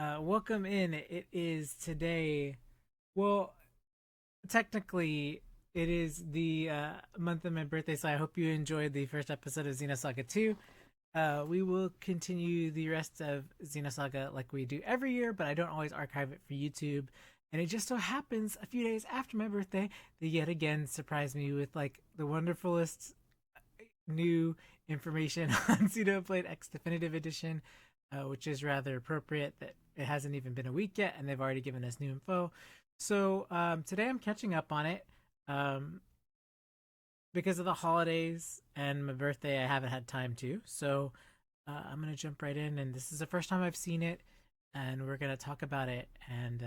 Welcome in. It is today. Well, technically, it is the month of my birthday, so I hope you enjoyed the first episode of Xenosaga 2. We will continue the rest of Xenosaga like we do every year, but I don't always archive it for YouTube. And it just so happens a few days after my birthday, they yet again surprised me with like the wonderfulest new information on Xenoblade X Definitive Edition, which is rather appropriate that it hasn't even been a week yet and they've already given us new info. So today I'm catching up on it. Because of the holidays and my birthday, I haven't had time to. So I'm going to jump right in. And this is the first time I've seen it. And we're going to talk about it. And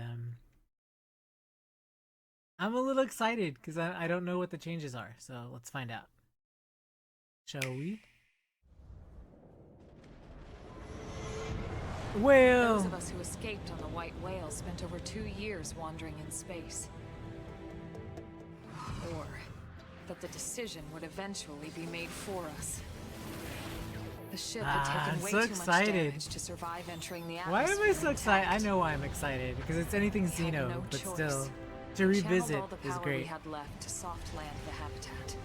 I'm a little excited because I don't know what the changes are. So let's find out. Shall we? Whale! Those of us who escaped on the White Whale spent over 2 years wandering in space. Or that the decision would eventually be made for us. The ship had taken way so too excited. much damage to survive entering the Why atmosphere. am I so excited? I intact. know why I'm excited because it's anything We had Xeno, no but choice. still, to We channeled revisit all the is power great. we had left to soft land the habitat.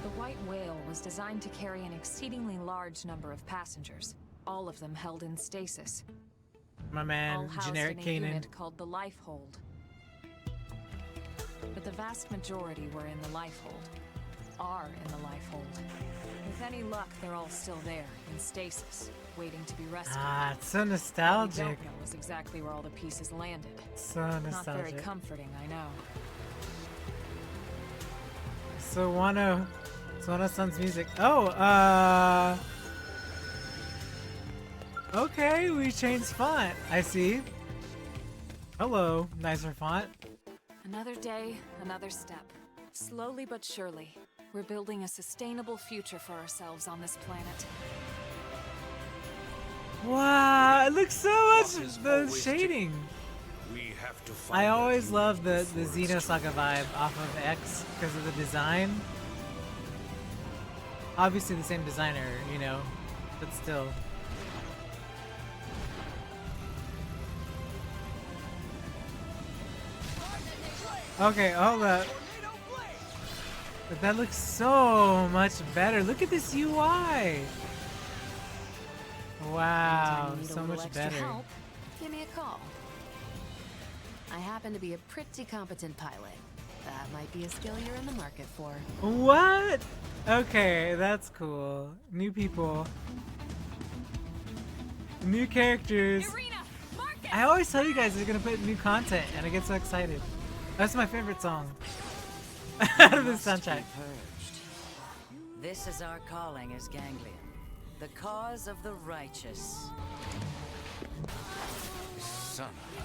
The White Whale was designed to carry an exceedingly large number of passengers, all of them held in stasis. My All man, housed generic in a Kanan. unit called the Lifehold. But the vast majority were in the Lifehold. Are in the Lifehold. With any luck, they're all still there, in stasis, waiting to be rescued. It's so What we nostalgic. don't know is exactly where all the pieces landed. So Not very nostalgic. comforting, I know. So Wano-san's music. Okay, we changed font. I see. Hello, nicer font. Another day, another step. Slowly but surely, we're building a sustainable future for ourselves on this planet. Wow, it looks so much Bosses the always shading. We have to find I a always view love the before it's Xenosaga vibe off of X because of the design. Obviously the same designer, you know, but still. Okay, hold up. But that looks so much better. Look at this UI. Wow, Anytime you need a so little much extra better. help, give me a call. I happen to be a pretty competent pilot. That might be a skill you're in the market for. What? Okay, that's cool. New people. New characters. I always tell you guys they're gonna put new content and I get so excited. That's my favorite song. Out of this Must be soundtrack. purged. This is our calling as Ganglion, the cause of the righteous. Son of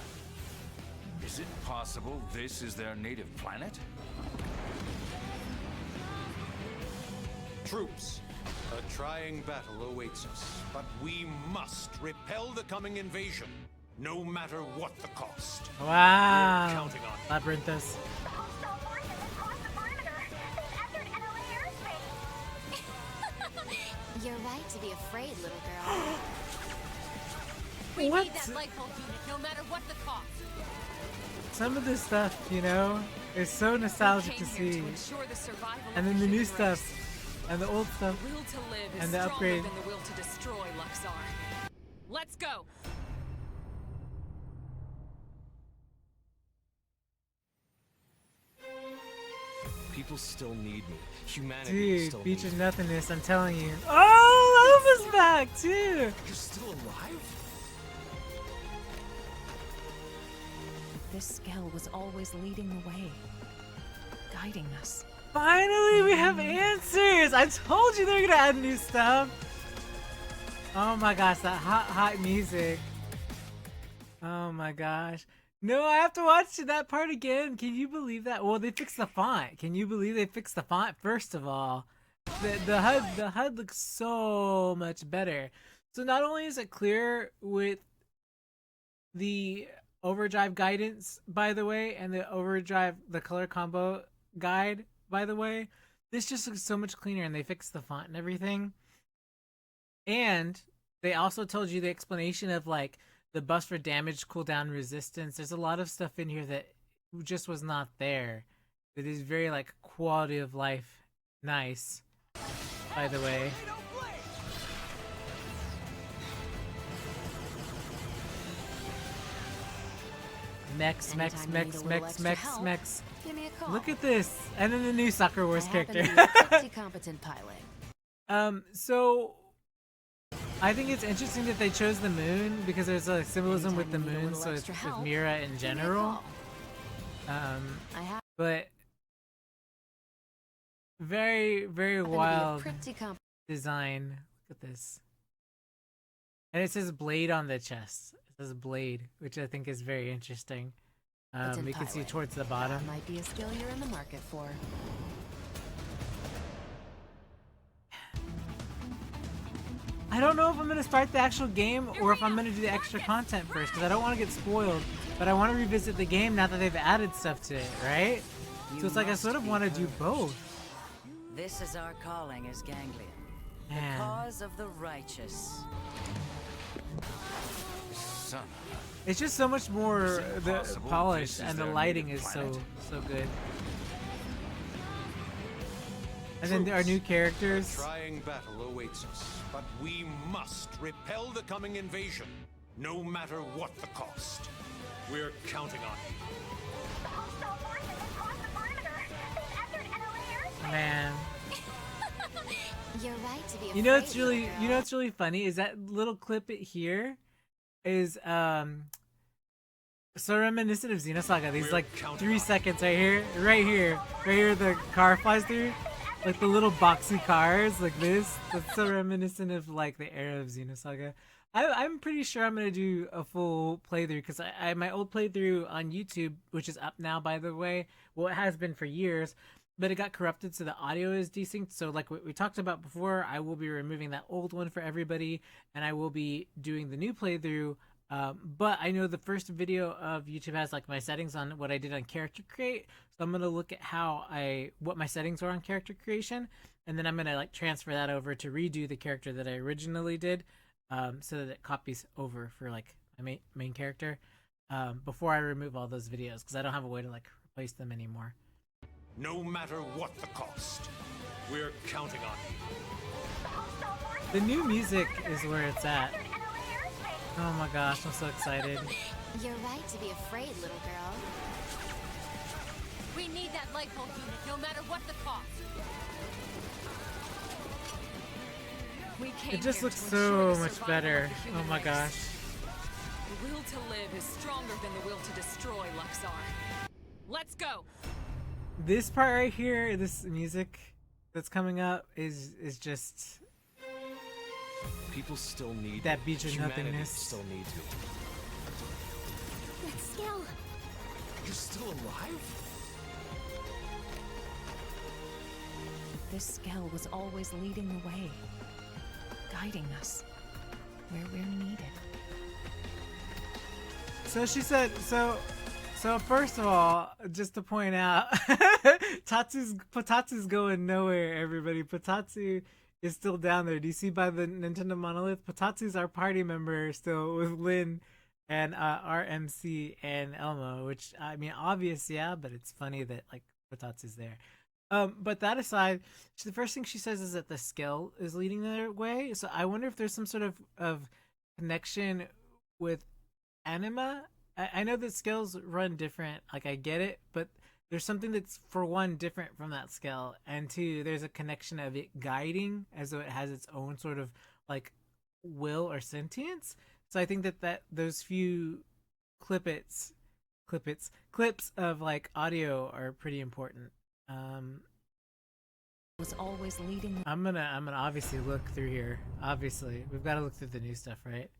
a... Is it possible this is their native planet? Troops, a trying battle awaits us, but we must repel the coming invasion, no matter what the cost. Wow. We're counting on you. Labyrinthus. Hostile forces crossed the perimeter. They've entered enemy airspace. You're right to be afraid, little girl. We What? need that Lifehold unit, no matter what the cost. Some of this stuff, you know, is so nostalgic to Came here see. to ensure the survival And of then the new human stuff race. and the old stuff. The will to live is And the stronger upgrade. than the will to destroy, Luxar. Let's go! People still need me. Humanity Dude, still Beach needs of me. Nothingness, I'm telling you. Oh, Lova's back too! You're still alive? This Skell was always leading the way, guiding us. Finally, we have answers! I told you they were gonna add new stuff! Oh my gosh, that hot music. Oh my gosh. No, I have to watch that part again. Can you believe that? Well, they fixed the font. Can you believe they fixed the font, first of all? The HUD looks so much better. So not only is it clear with the overdrive guidance, by the way, and the color combo guide, by the way, this just looks so much cleaner, and they fixed the font and everything. And they also told you the explanation of like the buffs for damage, cooldown, resistance. There's a lot of stuff in here that just was not there. It is very like quality of life nice, by the way. Mechs. Give me a call. Look at this, and then the new Soccer Wars I happen character. to be a pretty competent pilot. So I think it's interesting that they chose the moon because there's a symbolism with the Anytime you need a moon, little so it's extra with help, Mira in Give me a general. call. But very, very Happen to be a wild pretty design. Look at this. And it says blade on the chest. It says blade, which I think is very interesting. competent We can see pilot. towards the bottom. That might be a skill you're in the market for. I don't know if I'm going to start the actual game or if I'm going to do the extra content first because I don't want to get spoiled, but I want to revisit the game now that they've added stuff to it, right? So it's like I sort of want to do both. This is our calling as Ganglion. Man. The cause of the righteous. Son. It's just so much more Is it the possible polished this is and the their lighting native is planet? so good. And then our new characters. A trying battle awaits us, but we must repel the coming invasion, no matter what the cost. We're counting on you. The hostile forces have crossed the perimeter. They've entered enemy airspace. Man. You're right to be afraid. You know what's little really girl. what's really funny is that little clip it here is so reminiscent of Xenosaga. These like 3 seconds right here the car flies through, like the little boxy cars like this. That's so reminiscent of like the era of Xenosaga. I'm pretty sure I'm gonna do a full playthrough because I my old playthrough on YouTube, which is up now by the way. Well, it has been for years. But it got corrupted, so the audio is desynced. So like what we talked about before, I will be removing that old one for everybody, and I will be doing the new playthrough. But I know the first video of YouTube has like my settings on what I did on character create. So I'm gonna look at what my settings are on character creation, and then I'm gonna like transfer that over to redo the character that I originally did, so that it copies over for like my main character before I remove all those videos because I don't have a way to like replace them anymore. No matter what the cost. We're counting on you. The hostile forces The new music is where it's at. entered enemy airspace. Oh my gosh, I'm so excited. You're right to be afraid, little girl. We need that lifeboat unit, no matter what the cost. We came It just here looks to ensure so the much survival better. of the Oh human my race. gosh. The will to live is stronger than the will to destroy, Luxar. Let's go. This part right here, this music that's coming up is just People still need that me. beach of Humanity nothingness. still needs me. That skill. You're still alive? This Skell was always leading the way, guiding us where we're needed. So she said so first of all, just to point out, Potatsu's going nowhere, everybody. Potatsu is still down there. Do you see by the Nintendo Monolith? Potatsu's our party member still with Lynn and RMC and Elmo, which I mean obvious, yeah, but it's funny that like Potatsu's there. But that aside, the first thing she says is that the Skell is leading their way. So I wonder if there's some sort of connection with anima. I know that Skells run different, like I get it, but there's something that's for one different from that Skell, and two, there's a connection of it guiding as though it has its own sort of like will or sentience. So I think that those few clips of like audio are pretty important. Was always leading. I'm gonna obviously look through here. Obviously, we've got to look through the new stuff, right?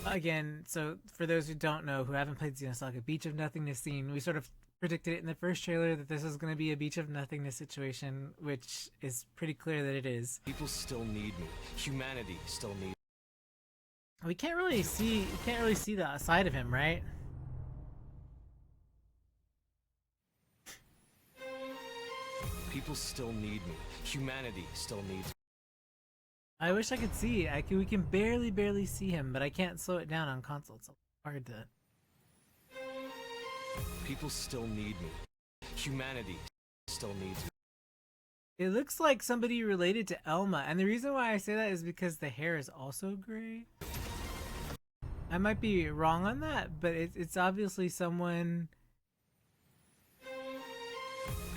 Again, so for those who don't know, who haven't played Xenosaga, Beach of Nothingness scene, we sort of predicted it in the first trailer that this was going to be a Beach of Nothingness situation, which is pretty clear that it is. People still need me. Humanity still needs We can't really see the side of him, right? People still need me. Humanity still needs me. I wish I could see. We can barely see him, but I can't slow it down on console. It's hard to. People still need me. Humanity still needs me. It looks like somebody related to Elma, and the reason why I say that is because the hair is also gray. I might be wrong on that, but it's obviously someone.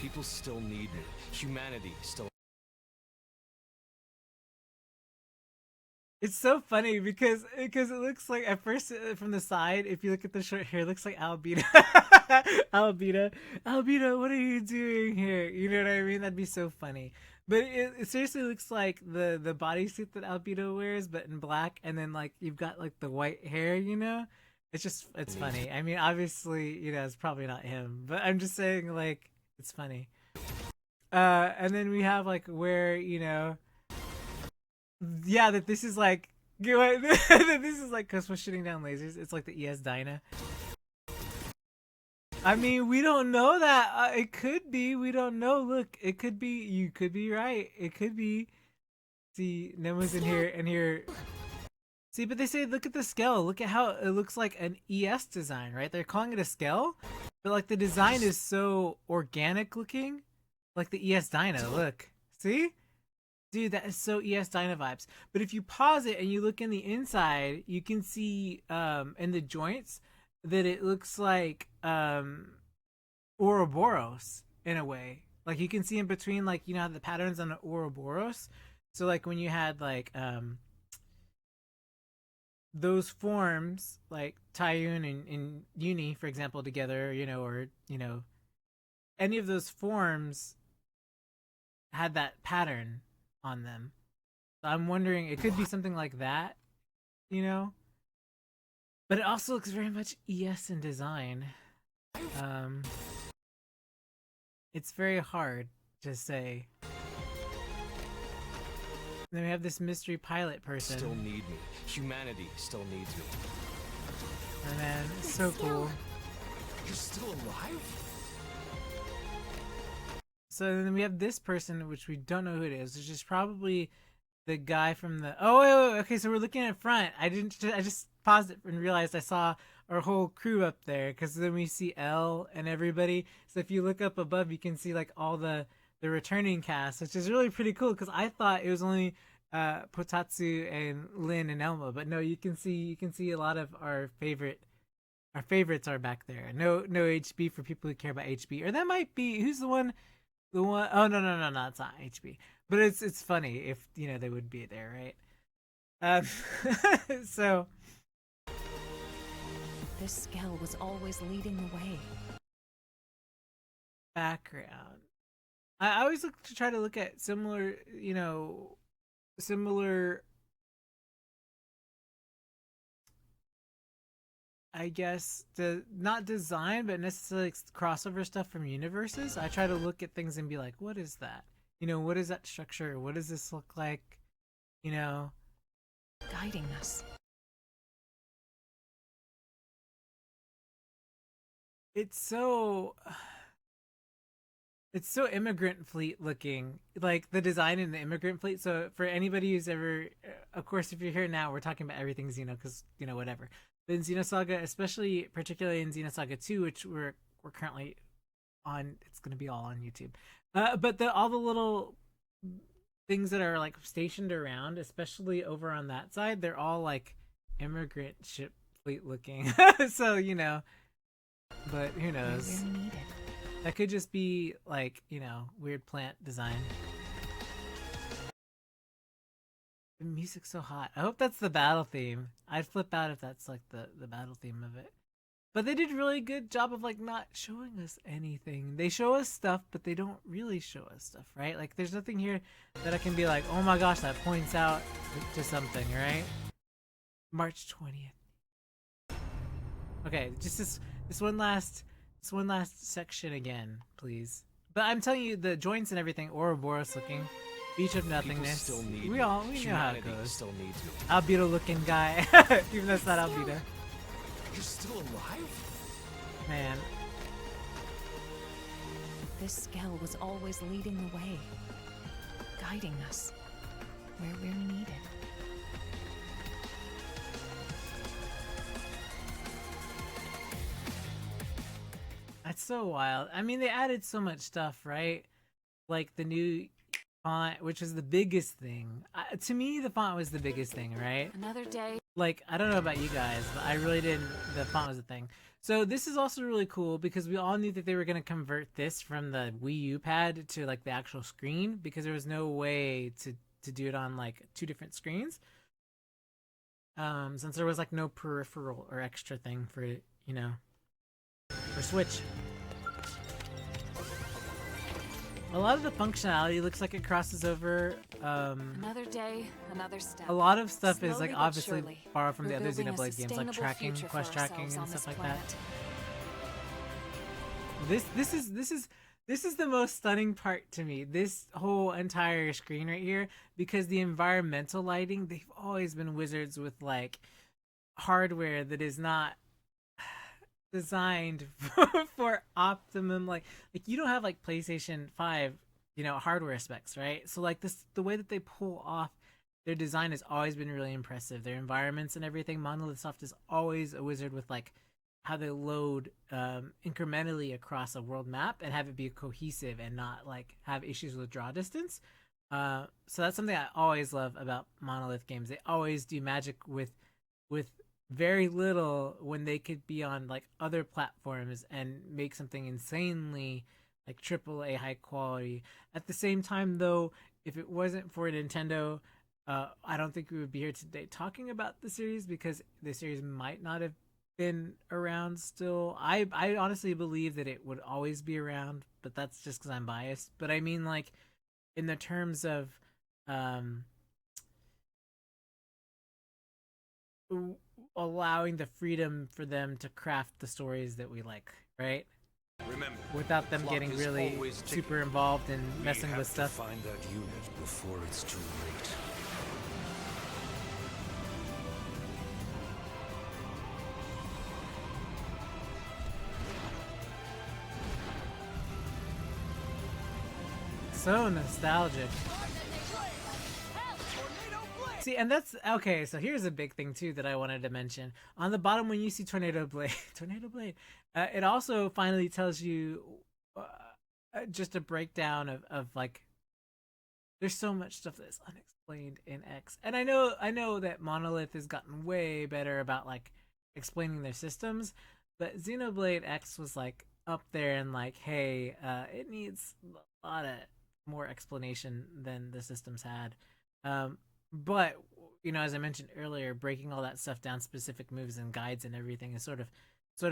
People still need me. Humanity still. It's so funny because it looks like at first from the side, if you look at the short hair, it looks like Albina. Albina, what are you doing here? You know what I mean? That'd be so funny. But it seriously looks like the bodysuit that Albina wears, but in black, and then like you've got like the white hair. You know, it's funny. I mean, obviously, you know, it's probably not him, but I'm just saying like it's funny. And then we have like where you know. Yeah, that this is like that this is like Cosmo shooting down lasers. It's like the ES Dyna. I mean, we don't know that. It could be. We don't know. Look, it could be. You could be right. It could be. See, Nemo's in here and here. See, but they say look at the scale. Look at how it looks like an ES design, right? They're calling it a scale, but like the design is so organic looking, like the ES Dyna. Look, see. Dude, that is so ES Dyna vibes. But if you pause it and you look in the inside, you can see in the joints that it looks like Ouroboros in a way. Like you can see in between, like you know how the patterns on the Ouroboros. So like when you had like those forms like Taiyun and Uni, for example, together, you know, or you know, any of those forms had that pattern on them. So I'm wondering, it could be something like that, you know? But it also looks very much ES in design. It's very hard to say. Then we have this mystery pilot person. Still need me. Humanity still needs me. And then it's so cool. You're still alive? So then we have this person, which we don't know who it is, which is probably the guy from the. Oh wait. Okay, so we're looking at front. I just paused it and realized I saw our whole crew up there because then we see L and everybody. So if you look up above, you can see like all the returning cast, which is really pretty cool. Because I thought it was only Potatsu and Lin and Elma, but no, you can see a lot of our favorites are back there. No HB for people who care about HB, or that might be who's the one. The one oh no, it's not HB. But it's funny if you know they would be there, right? So This scale was always leading the way. Background. I always try to look at similar, you know, I guess not design, but necessarily crossover stuff from universes. I try to look at things and be like, what is that? You know, what is that structure? What does this look like? You know, Guiding us. it's so immigrant fleet looking, like the design in the immigrant fleet. So for anybody who's ever, of course, if you're here now, we're talking about everything Xeno, because you know whatever. But in Xenosaga, especially particularly in Xenosaga 2, which we're currently on, it's going to be all on YouTube. But all the little things that are like stationed around, especially over on that side, they're all like immigrant ship fleet looking. So you know, but who knows? We really need it. That could just be like, you know, weird plant design. The music's so hot. I hope that's the battle theme. I'd flip out if that's like the battle theme of it. But they did a really good job of like not showing us anything. They show us stuff, but they don't really show us stuff, right? Like there's nothing here that I can be like, oh my gosh, that points out to something, right? March 20th. Okay, just this one last section again, please. But I'm telling you, the joints and everything, Ouroboros looking, Beach of Nothingness. Still need we me. know how it Humanity goes. still needs me. Albedo looking guy, even though it's not Albedo. You're still alive? Man, This scale was always leading the way. Guiding us. Where we're needed. so wild. I mean, they added so much stuff, right? Like the new font, which is the biggest thing. To me, the font was the biggest thing, right? Another day. Like, I don't know about you guys, but I really didn't. The font was a thing. So this is also really cool because we all knew that they were going to convert this from the Wii U pad to like the actual screen because there was no way to do it on like two different screens. Since there was like no peripheral or extra thing for, you know, for Switch. A lot of the functionality looks like it crosses over. Another day, another step. A lot of stuff is like Slowly but obviously surely, borrowed from the we're other building a Xenoblade games, like sustainable tracking, future for quest tracking, ourselves and on stuff this like that. planet. This is the most stunning part to me. This whole entire screen right here, because the environmental lighting, they've always been wizards with like hardware that is not designed for optimum like you don't have like PlayStation 5, you know, hardware specs, right? So like this, the way that they pull off their design has always been really impressive. Their environments and everything. Monolithsoft is always a wizard with like how they load incrementally across a world map and have it be cohesive and not like have issues with draw distance. So that's something I always love about Monolith games. They always do magic with very little when they could be on like other platforms and make something insanely like AAA high quality. At the same time though, if it wasn't for Nintendo, I don't think we would be here today talking about the series because the series might not have been around still. I honestly believe that it would always be around, but that's just because I'm biased. But I mean, like, in the terms of allowing the freedom for them to craft the stories that we like, right? Remember, without them clock getting is really always ticking. super involved and messing with stuff. Find that unit before it's too late. So nostalgic. See, and that's okay. So here's a big thing too that I wanted to mention. On the bottom, when you see Tornado Blade, it also finally tells you just a breakdown of like. There's so much stuff that's unexplained in X, and I know that Monolith has gotten way better about like explaining their systems, but Xenoblade X was like up there and like, hey, it needs a lot of more explanation than the systems had. But you know, as I mentioned earlier, breaking all that stuff down, specific moves and guides and everything is sort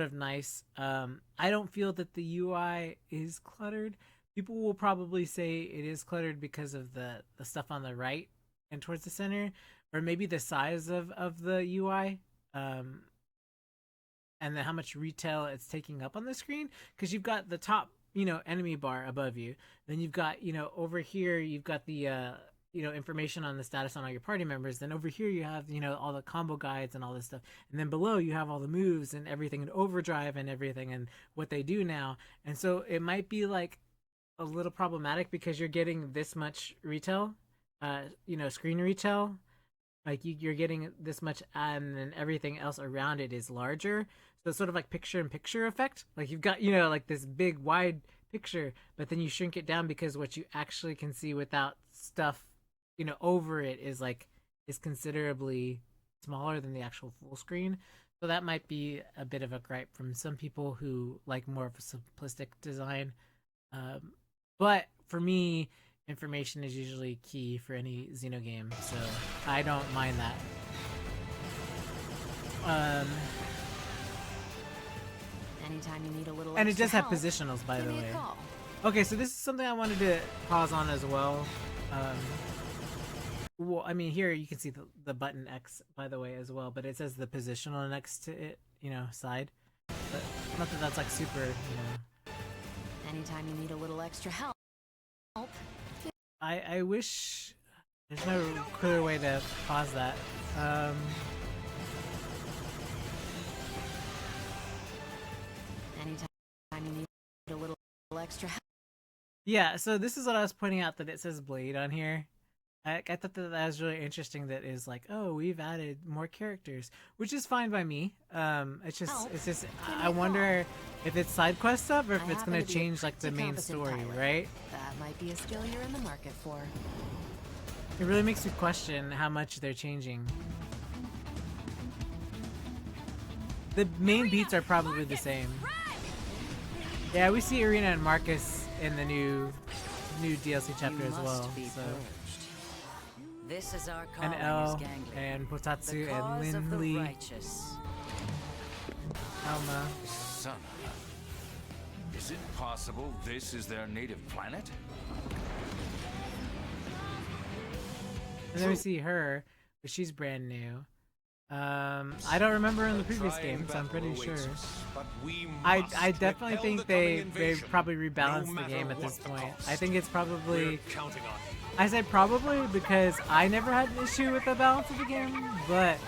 of nice. I don't feel that the UI is cluttered. People will probably say it is cluttered because of the stuff on the right and towards the center, or maybe the size of the UI, and then how much retail it's taking up on the screen. Because you've got the top, you know, enemy bar above you. Then you've got, you know, over here you've got the you know, information on the status on all your party members. Then over here you have, you know, all the combo guides and all this stuff. And then below you have all the moves and everything and overdrive and everything and what they do now. And so it might be like a little problematic because you're getting this much retail, you know, screen retail. Like you're getting this much, and then everything else around it is larger. So it's sort of like picture-in-picture effect. Like you've got, you know, like this big wide picture, but then you shrink it down because what you actually can see without stuff, you know, over it is considerably smaller than the actual full screen. So that might be a bit of a gripe from some people who like more of a simplistic design. But for me, information is usually key for any Xeno game, so I don't mind that. Anytime you need a little And it extra does have help, positionals, by give the me a way. call. Okay, so this is something I wanted to pause on as well. Well, I mean, here you can see the button X, by the way, as well, but it says the positional next to it, you know, side. But not that that's like super, you know. Anytime you need a little extra help. I wish there's no clear way to pause that. Anytime you need a little extra help. Yeah, so this is what I was pointing out, that it says Blade on here. I thought that was really interesting. That is like, oh, we've added more characters, which is fine by me. It's just I wonder if it's side quest stuff or if it's gonna change like the main story, right? That might be a skill you're in the market for. It really makes me question how much they're changing. The main beats are probably the same. Yeah, we see Irina and Marcus in the new DLC chapter as well. So. This is our And calling El as Ganglion. and The Potatsu cause and of the Lindley, righteous. Alma. Son of a... Is it possible this is their native planet? And then we see her, but she's brand new. I don't remember in the previous game, so I'm pretty sure. I definitely think they probably rebalanced the game at this point. I think it's probably. I say probably because I never had an issue with the balance of the game, but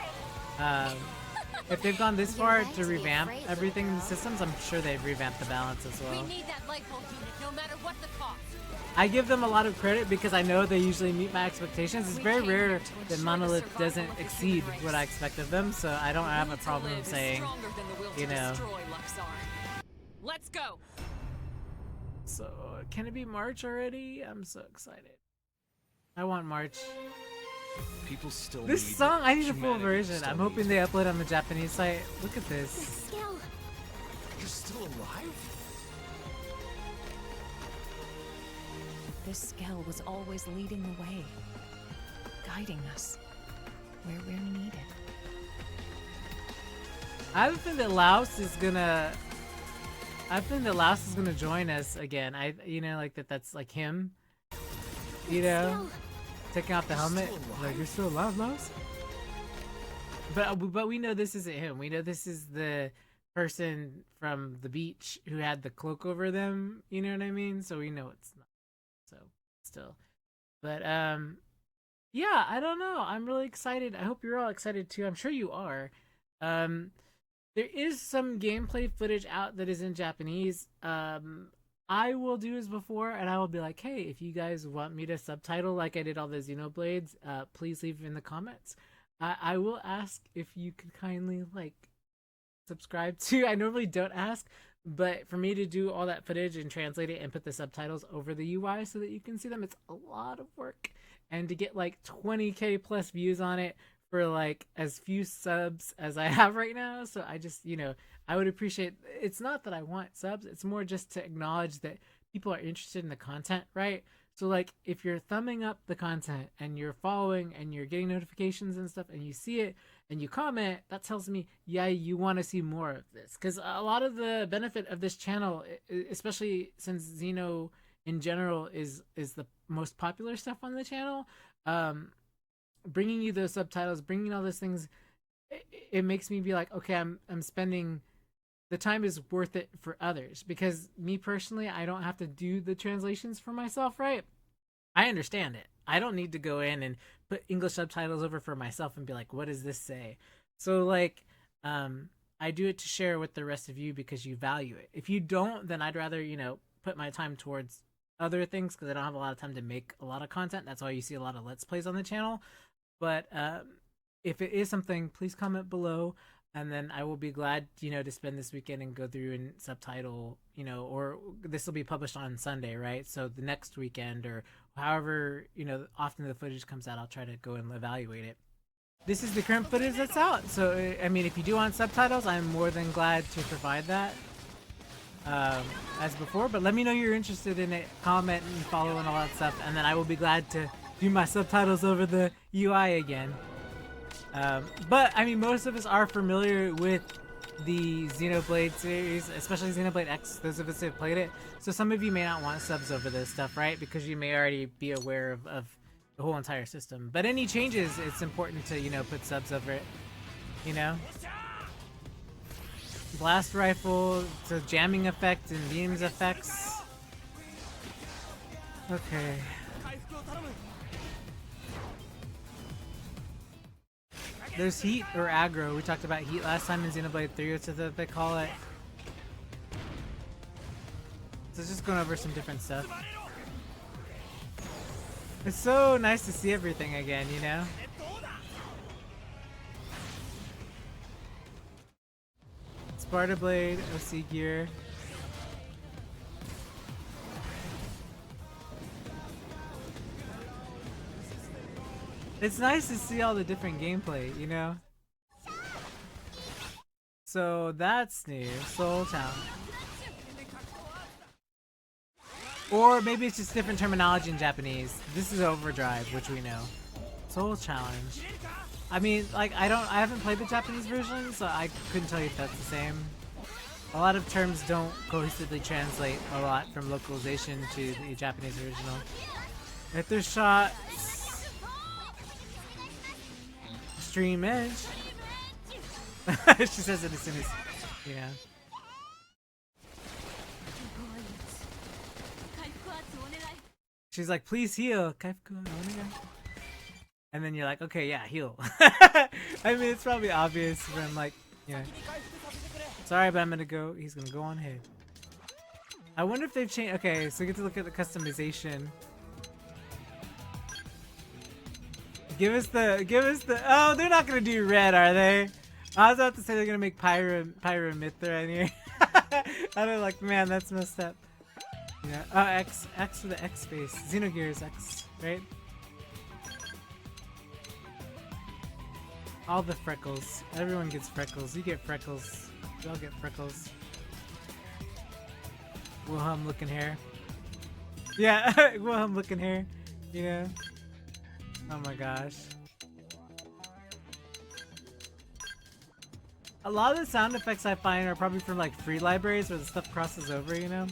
if they've gone this far to revamp everything in the systems, I'm sure they've revamped the balance as well. We need that lifeboat unit, no matter what the cost. I give them a lot of credit because I know they usually meet my expectations. It's very rare that Monolith doesn't exceed what I expect of them, so I don't have a problem saying, you know. Let's go. So, can it be March already? I'm so excited. I want March. People still This need song, I need a full humanity version. still I'm hoping needs they me. upload on the Japanese site. Look at this. Skill. You're still alive? This Skell was always leading the way, guiding us where we're needed. I have a feeling that Laos is gonna. I think that Laos is gonna join us again. Like that's like him. You know, taking off the helmet. Like, you're still alive, Laos? But we know this isn't him. We know this is the person from the beach who had the cloak over them. You know what I mean? So we know it's not. So still, but yeah, I don't know. I'm really excited. I hope you're all excited too. I'm sure you are. There is some gameplay footage out that is in Japanese. I will do as before, and I will be like, hey, if you guys want me to subtitle like I did all the Xenoblades, please leave in the comments. I will ask if you could kindly like subscribe to. I normally don't ask, but for me to do all that footage and translate it and put the subtitles over the UI so that you can see them, it's a lot of work. And to get like 20k plus views on it for like as few subs as I have right now, so I just, I would appreciate. It's not that I want subs, it's more just to acknowledge that people are interested in the content, right? So like if you're thumbing up the content and you're following and you're getting notifications and stuff and you see it and you comment, that tells me, yeah, you want to see more of this. Because a lot of the benefit of this channel, especially since Xeno in general is the most popular stuff on the channel, bringing you those subtitles, bringing all those things, it makes me be like, okay, I'm spending, the time is worth it for others. Because me personally, I don't have to do the translations for myself, right? I understand it. I don't need to go in and put English subtitles over for myself and be like, what does this say? So like, I do it to share with the rest of you because you value it. If you don't, then I'd rather, put my time towards other things because I don't have a lot of time to make a lot of content. That's why you see a lot of Let's Plays on the channel. But if it is something, please comment below, and then I will be glad, to spend this weekend and go through and subtitle, or this will be published on Sunday, right? So the next weekend or however, often the footage comes out, I'll try to go and evaluate it. This is the current footage that's out. So, I mean, if you do want subtitles, I'm more than glad to provide that as before. But let me know you're interested in it, comment and follow and all that stuff, and then I will be glad to do my subtitles over the UI again. But I mean, most of us are familiar with the Xenoblade series, especially Xenoblade X, those of us who have played it. So some of you may not want subs over this stuff, right? Because you may already be aware of the whole entire system. But any changes, it's important to, put subs over it, Blast rifle, the jamming effect and beams effects. Okay. There's heat or aggro. We talked about heat last time in Xenoblade 3, which is what they call it. So just going over some different stuff. It's so nice to see everything again, you know? Sparta Blade, OC gear. It's nice to see all the different gameplay, you know? So that's new. Soul Challenge. Or maybe it's just different terminology in Japanese. This is Overdrive, which we know. Soul Challenge. I mean, like, I haven't played the Japanese version, so I couldn't tell you if that's the same. A lot of terms don't cohesively translate a lot from localization to the Japanese original. If there's shots, Stream Edge. She says it as soon as, you know. She's like, please heal. And then you're like, okay, yeah, heal. I mean, it's probably obvious from like, you know. Sorry, but I'm gonna go. He's gonna go on ahead. I wonder if they've changed. Okay, so we get to look at the customization. Give us the. Oh, they're not gonna do red, are they? I was about to say they're gonna make Pyramithra in here. I don't like, man, that's messed up. Yeah. Oh, X for the X space. Xenogear is X, right? All the freckles. Everyone gets freckles. You get freckles. We all get freckles. Wilhelm looking hair. Yeah, Wilhelm looking hair. You know? Oh my gosh. A lot of the sound effects I find are probably from like free libraries where the stuff crosses over, you know?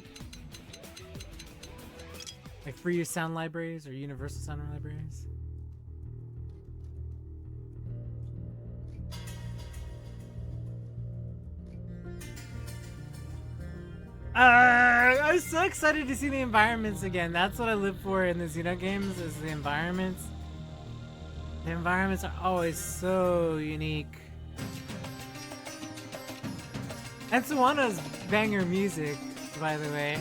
Like free sound libraries or universal sound libraries. I'm so excited to see the environments again. That's what I live for in the Xeno games, is the environments. The environments are always so unique. And Sawano's banger music, by the way.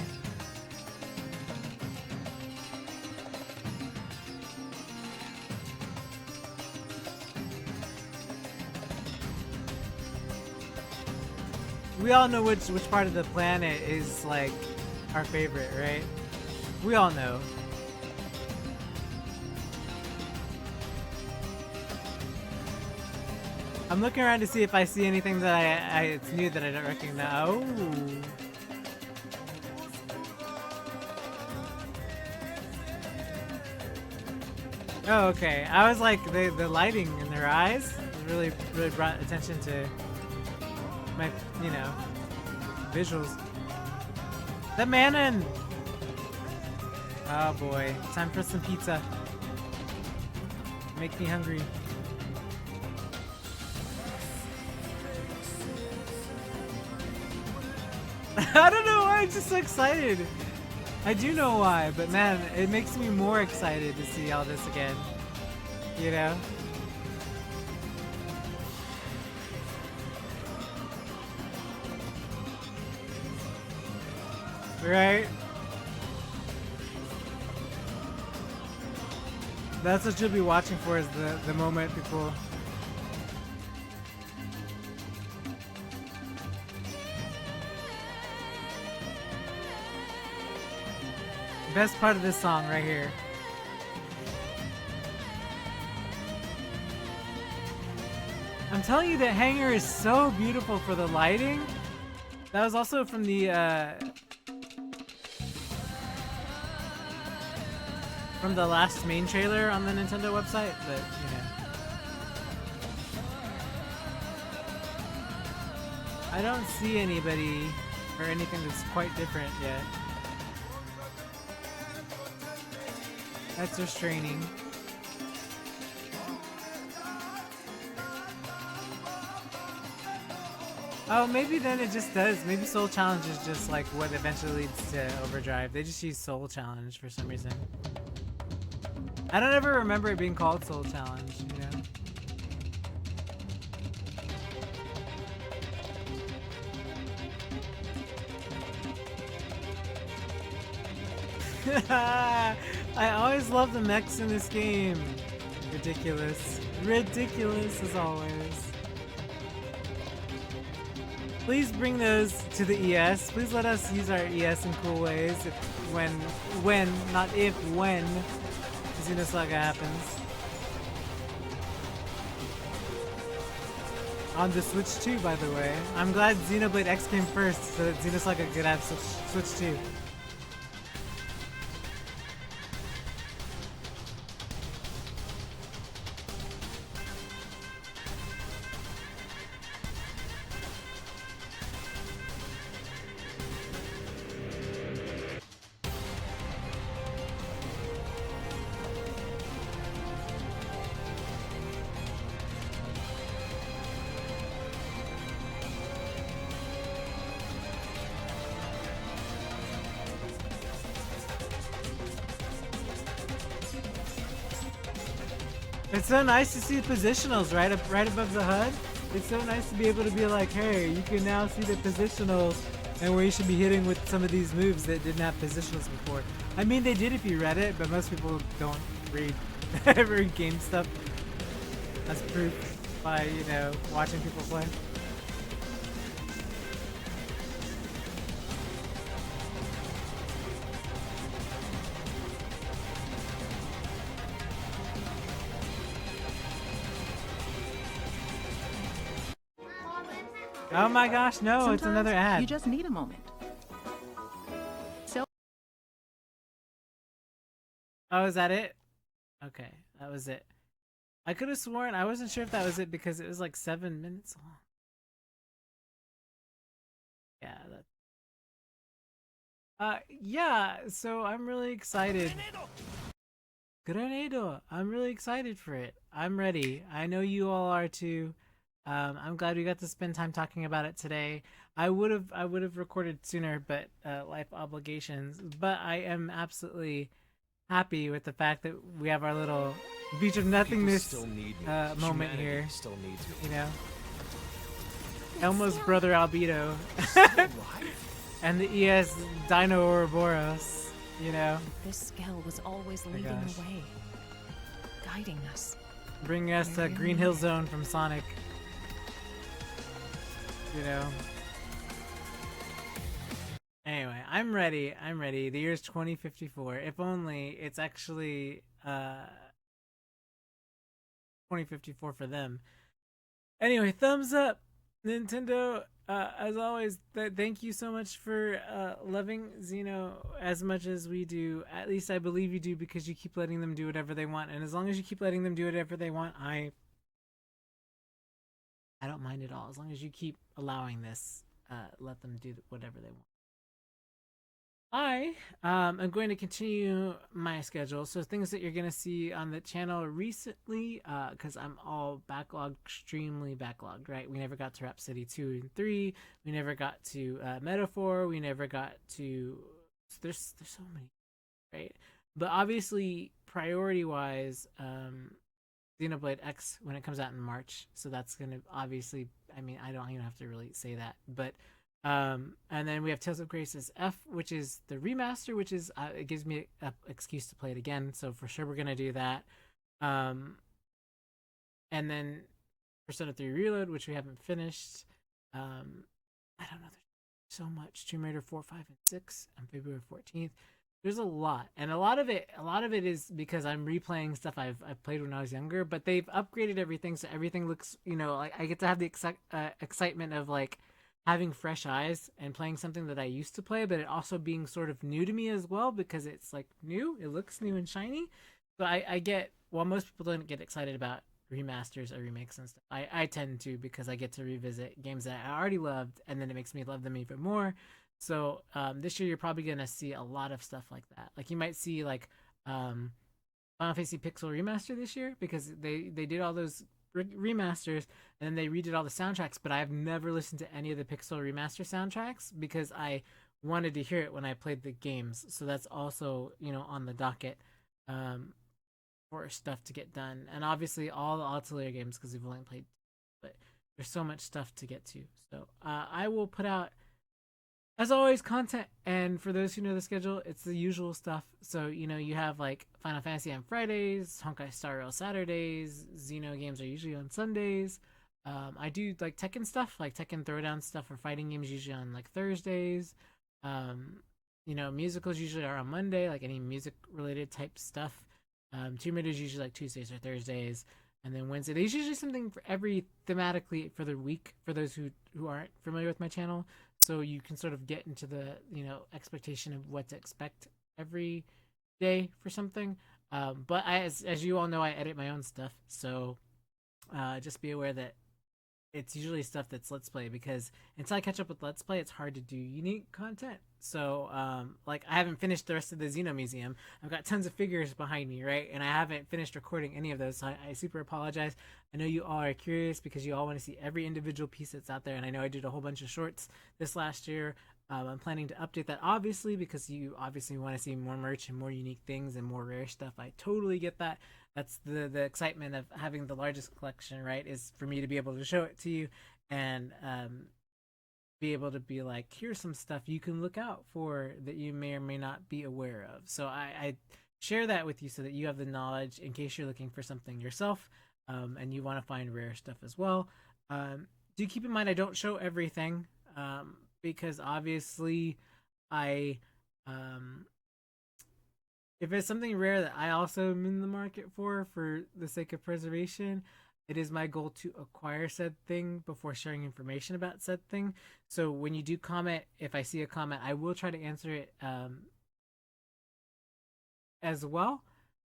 We all know which part of the planet is like our favorite, right? We all know. I'm looking around to see if I see anything that it's new that I don't recognize. Oh, okay. I was like, the lighting in their eyes really brought attention to my, you know, visuals. The Manon! Oh boy, time for some pizza. Make me hungry. I don't know why, I'm just so excited. I do know why, but man, it makes me more excited to see all this again. You know? Right? That's what you'll be watching for, is the moment people... Best part of this song right here. I'm telling you, that hangar is so beautiful for the lighting. That was also from the last main trailer on the Nintendo website, but you know. I don't see anybody or anything that's quite different yet. That's restraining. Oh, maybe then it just does. Maybe Soul Challenge is just like what eventually leads to Overdrive. They just use Soul Challenge for some reason. I don't ever remember it being called Soul Challenge, you know? I always love the mechs in this game. Ridiculous. Ridiculous as always. Please bring those to the ES. Please let us use our ES in cool ways. If, when, not if, when Xenosaga happens. On the Switch 2, by the way. I'm glad Xenoblade X came first so that Xenosaga could have Switch 2. It's so nice to see positionals right above the HUD. It's so nice to be able to be like, hey, you can now see the positionals and where you should be hitting with some of these moves that didn't have positionals before. I mean, they did if you read it, but most people don't read read game stuff. That's proof by, you know, watching people play. Oh my gosh, no, Sometimes it's another ad. You just need a moment. Oh, is that it? Okay, that was it. I could have sworn, I wasn't sure if that was it because it was like 7 minutes long. Yeah, yeah, so I'm really excited. Grenado! I'm really excited for it. I'm ready. I know you all are too. I'm glad we got to spend time talking about it today. I would have recorded sooner, but life obligations. But I am absolutely happy with the fact that we have our little beach of nothingness moment here. Still needs me. You know, Elmo's brother Albedo, and the ES Dino Ouroboros. You know, This scale was always leading the way, guiding us. Bringing us to Green Hill Zone from Sonic. You know. Anyway, I'm ready. I'm ready. The year's 2054. If only it's actually 2054 for them. Anyway, thumbs up, Nintendo. As always, thank you so much for loving Xeno as much as we do. At least I believe you do, because you keep letting them do whatever they want. And as long as you keep letting them do whatever they want, I don't mind at all. As long as you keep allowing this, let them do whatever they want. I am going to continue my schedule. So things that you're going to see on the channel recently, because I'm all backlogged, extremely backlogged, right? We never got to Rhapsody 2 and 3. We never got to Metaphor. We never got to... There's so many, right? But obviously, priority-wise, Xenoblade X when it comes out in March. So that's going to obviously... I mean, I don't even have to really say that. But... and then we have Tales of Grace's F, which is the remaster, which is it gives me an excuse to play it again, so for sure we're gonna do that. And then Persona 3 Reload, which we haven't finished. I don't know, there's so much. Tomb Raider 4, 5, and 6 on February 14th. There's a lot, and a lot of it is because I'm replaying stuff I've played when I was younger. But they've upgraded everything, so everything looks, you know, like I get to have the excitement of like having fresh eyes and playing something that I used to play, but it also being sort of new to me as well, because it's like new, it looks new and shiny. So I get, while most people don't get excited about remasters or remakes and stuff, I tend to, because I get to revisit games that I already loved, and then it makes me love them even more. So this year you're probably gonna see a lot of stuff like that. Like you might see like Final Fantasy Pixel Remaster this year, because they did all those remasters, and then they redid all the soundtracks, but I've never listened to any of the Pixel Remaster soundtracks because I wanted to hear it when I played the games. So that's also, you know, on the docket for stuff to get done. And obviously all the Atelier games, because we've only played, but there's so much stuff to get to. So I will put out as always, content. And for those who know the schedule, it's the usual stuff. So, you have like Final Fantasy on Fridays, Honkai Star Rail Saturdays, Xeno games are usually on Sundays. I do like Tekken stuff, like Tekken Throwdown stuff for fighting games, usually on like Thursdays. Um, musicals usually are on Monday, like any music related type stuff. Tomb Raider is usually like Tuesdays or Thursdays. And then Wednesday, there's usually something for every thematically for the week for those who aren't familiar with my channel. So you can sort of get into the expectation of what to expect every day for something. But as you all know, I edit my own stuff, so just be aware that it's usually stuff that's Let's Play, because until I catch up with Let's Play, it's hard to do unique content. So, like, I haven't finished the rest of the Xeno Museum. I've got tons of figures behind me, right? And I haven't finished recording any of those, so I super apologize. I know you all are curious because you all want to see every individual piece that's out there, and I know I did a whole bunch of shorts this last year. I'm planning to update that, obviously, because you obviously want to see more merch and more unique things and more rare stuff. I totally get that. That's the excitement of having the largest collection, right? Is for me to be able to show it to you and be able to be like, here's some stuff you can look out for that you may or may not be aware of. So I share that with you so that you have the knowledge in case you're looking for something yourself, and you want to find rare stuff as well. Do keep in mind I don't show everything, because obviously I if it's something rare that I also am in the market for the sake of preservation, it is my goal to acquire said thing before sharing information about said thing. So when you do comment, if I see a comment, I will try to answer it as well,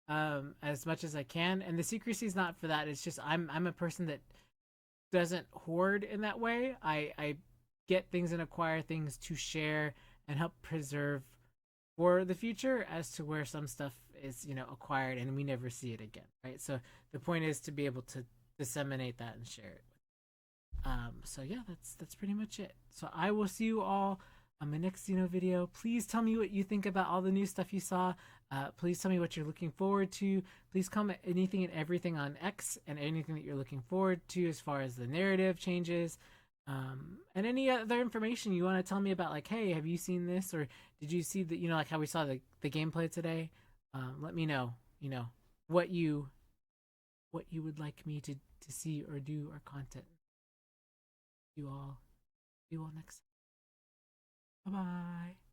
as much as I can. And the secrecy is not for that. It's just I'm a person that doesn't hoard in that way. I get things and acquire things to share and help preserve for the future, as to where some stuff is acquired and we never see it again, right? So the point is to be able to disseminate that and share it. So yeah, that's pretty much it. So I will see you all on my next video. Please tell me what you think about all the new stuff you saw. Please tell me what you're looking forward to. Please comment anything and everything on X and anything that you're looking forward to as far as the narrative changes. And any other information you want to tell me about, like, hey, have you seen this, or did you see that, like how we saw the gameplay today? Let me know, what you would like me to see or do or content. You all next. Bye bye.